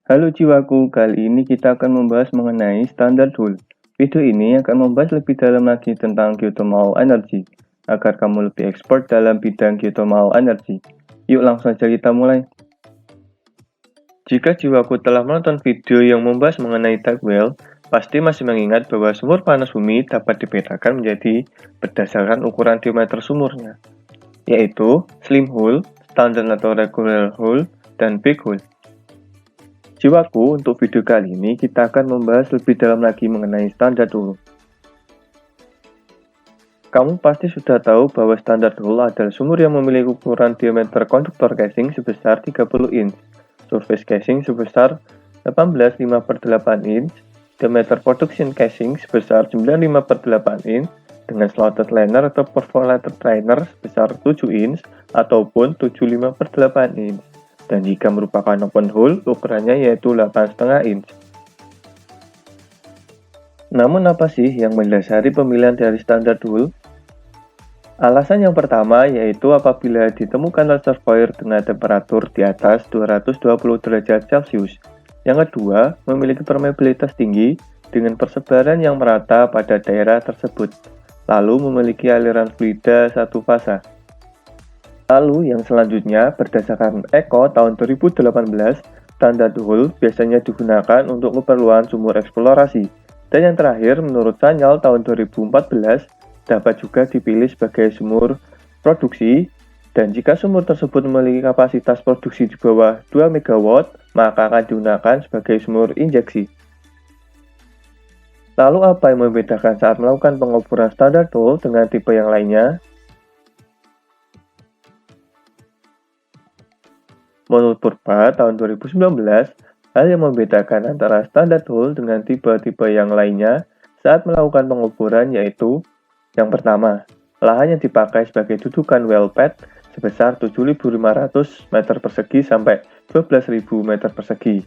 Halo jiwaku, kali ini kita akan membahas mengenai standar Joule. Video ini akan membahas lebih dalam lagi tentang geothermal energy, agar kamu lebih expert dalam bidang geothermal energy. Yuk langsung saja kita mulai. Jika jiwaku telah menonton video yang membahas mengenai tag well, pasti masih mengingat bahwa sumur panas bumi dapat dibedakan menjadi berdasarkan ukuran diameter sumurnya, yaitu slim hole, standard atau regular hole, dan big hole. Jiwaku, untuk video kali ini kita akan membahas lebih dalam lagi mengenai standar dulu. Kamu pasti sudah tahu bahwa standar dulu adalah sumur yang memiliki ukuran diameter konduktor casing sebesar 30 inch, surface casing sebesar 18,5/8 inch, diameter production casing sebesar 95/8 inch, dengan slotted liner atau perforated liner sebesar 7 inch ataupun 75/8 inch. Dan jika merupakan open hole, ukurannya yaitu 8,5 inch. Namun apa sih yang mendasari pemilihan dari standar hole? Alasan yang pertama yaitu apabila ditemukan reservoir dengan temperatur di atas 220 derajat Celcius. Yang kedua, memiliki permeabilitas tinggi dengan persebaran yang merata pada daerah tersebut. Lalu memiliki aliran fluida satu fasa. Lalu yang selanjutnya, berdasarkan ECO tahun 2018, standar hole biasanya digunakan untuk keperluan sumur eksplorasi. Dan yang terakhir, menurut Sanyal tahun 2014, dapat juga dipilih sebagai sumur produksi. Dan jika sumur tersebut memiliki kapasitas produksi di bawah 2 MW, maka akan digunakan sebagai sumur injeksi. Lalu apa yang membedakan saat melakukan pengukuran standar hole dengan tipe yang lainnya? Menurut Purba tahun 2019, hal yang membedakan antara standar hole dengan tipe-tipe yang lainnya saat melakukan pengukuran yaitu: yang pertama, lahan yang dipakai sebagai dudukan well pad sebesar 7.500 meter persegi sampai 12.000 meter persegi.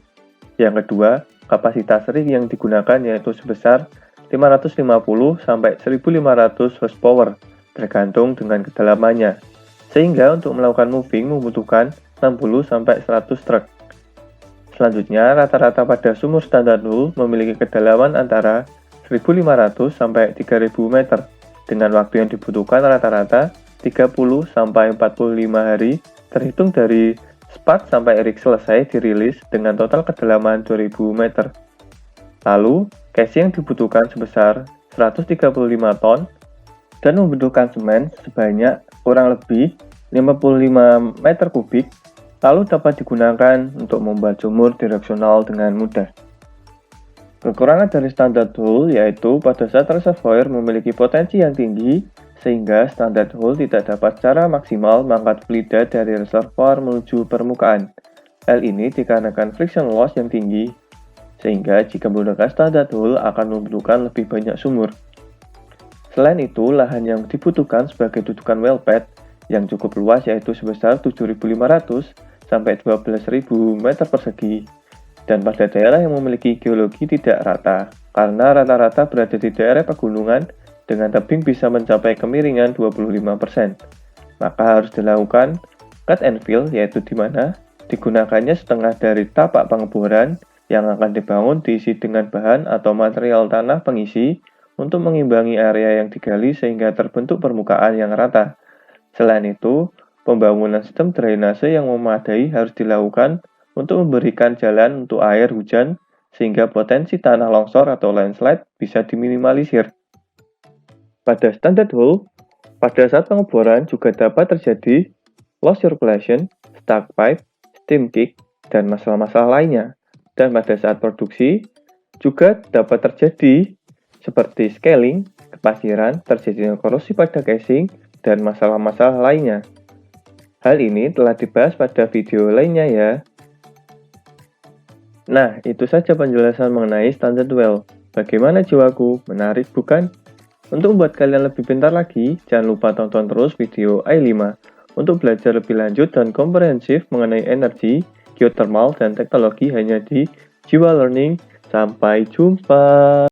Yang kedua, kapasitas ring yang digunakan yaitu sebesar 550 sampai 1.500 horsepower tergantung dengan kedalamannya. Sehingga untuk melakukan moving membutuhkan 60 sampai 100 truk. Selanjutnya, rata-rata pada sumur standar hole memiliki kedalaman antara 1.500 sampai 3.000 meter dengan waktu yang dibutuhkan rata-rata 30 sampai 45 hari terhitung dari spud sampai rig selesai dirilis dengan total kedalaman 2.000 meter. Lalu, casing yang dibutuhkan sebesar 135 ton dan membutuhkan semen sebanyak kurang lebih 55 meter kubik, lalu dapat digunakan untuk membuat sumur direksional dengan mudah. Kekurangan dari standar hole yaitu pada saat reservoir memiliki potensi yang tinggi, sehingga standar hole tidak dapat secara maksimal mengangkat fluida dari reservoir menuju permukaan. Hal ini dikarenakan friction loss yang tinggi, sehingga jika menggunakan standar hole akan membutuhkan lebih banyak sumur. Selain itu, lahan yang dibutuhkan sebagai dudukan well pad yang cukup luas yaitu sebesar 7.500 sampai 12.000 meter persegi, dan pada daerah yang memiliki geologi tidak rata, karena rata-rata berada di daerah pegunungan dengan tebing bisa mencapai kemiringan 25%. Maka harus dilakukan cut and fill, yaitu di mana digunakannya setengah dari tapak pengeboran yang akan dibangun diisi dengan bahan atau material tanah pengisi untuk mengimbangi area yang digali sehingga terbentuk permukaan yang rata. Selain itu, pembangunan sistem drainase yang memadai harus dilakukan untuk memberikan jalan untuk air hujan sehingga potensi tanah longsor atau landslide bisa diminimalisir. Pada standard hole, pada saat pengeboran juga dapat terjadi loss circulation, stuck pipe, steam kick, dan masalah-masalah lainnya. Dan pada saat produksi juga dapat terjadi seperti scaling, kepasiran, terjadinya korosi pada casing, dan masalah-masalah lainnya. Hal ini telah dibahas pada video lainnya ya. Nah, itu saja penjelasan mengenai standard well. Bagaimana jiwaku? Menarik bukan? Untuk membuat kalian lebih pintar lagi, jangan lupa tonton terus video I5 untuk belajar lebih lanjut dan komprehensif mengenai energi, geothermal, dan teknologi hanya di Jiwa Learning. Sampai jumpa!